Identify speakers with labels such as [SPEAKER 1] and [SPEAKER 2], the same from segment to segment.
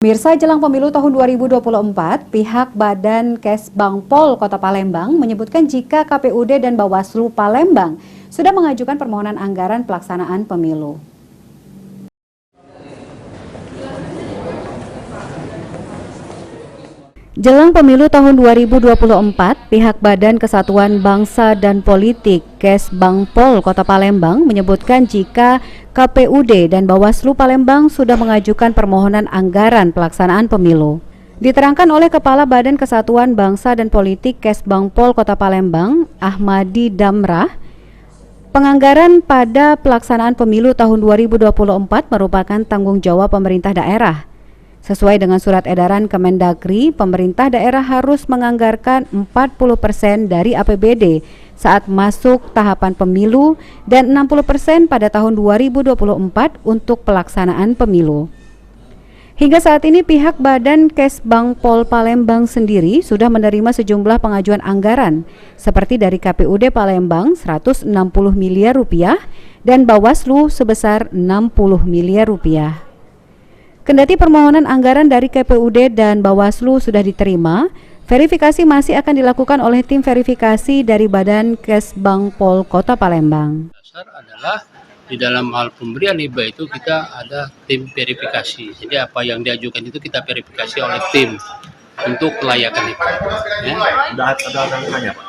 [SPEAKER 1] Mirsa, jelang pemilu tahun 2024, pihak Badan Kesbangpol Kota Palembang menyebutkan jika KPUD dan Bawaslu Palembang sudah mengajukan permohonan anggaran pelaksanaan pemilu. Jelang pemilu tahun 2024, pihak Badan Kesatuan Bangsa dan Politik Kesbangpol Kota Palembang menyebutkan jika KPUD dan Bawaslu Palembang sudah mengajukan permohonan anggaran pelaksanaan pemilu. Diterangkan oleh Kepala Badan Kesatuan Bangsa dan Politik Kesbangpol Kota Palembang, Ahmadi Damrah, penganggaran pada pelaksanaan pemilu tahun 2024 merupakan tanggung jawab pemerintah daerah. Sesuai dengan surat edaran Kemendagri, pemerintah daerah harus menganggarkan 40% dari APBD saat masuk tahapan pemilu dan 60% pada tahun 2024 untuk pelaksanaan pemilu. Hingga saat ini pihak Badan Kesbangpol Palembang sendiri sudah menerima sejumlah pengajuan anggaran seperti dari KPUD Palembang 160 miliar rupiah dan Bawaslu sebesar 60 miliar rupiah. Kendati permohonan anggaran dari KPUD dan Bawaslu sudah diterima, verifikasi masih akan dilakukan oleh tim verifikasi dari Badan Kesbangpol Kota Palembang.
[SPEAKER 2] Dasar adalah di dalam hal pemberian hibah itu kita ada tim verifikasi. Jadi apa yang diajukan itu kita verifikasi oleh tim untuk kelayakan hibah. Ya.
[SPEAKER 3] Ada angkanya, Pak?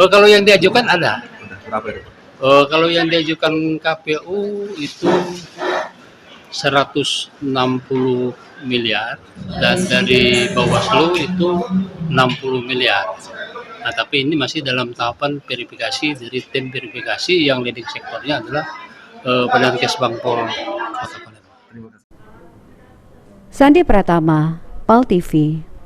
[SPEAKER 2] Kalau yang diajukan ada.
[SPEAKER 3] Berapa itu?
[SPEAKER 2] Kalau yang diajukan KPU itu 160 miliar dan dari Bawaslu itu 60 miliar. Nah, tapi ini masih dalam tahapan verifikasi dari tim verifikasi yang leading sektornya adalah Badan Kesbangpol Kota Palembang.
[SPEAKER 1] Sandi Pratama, PAL TV.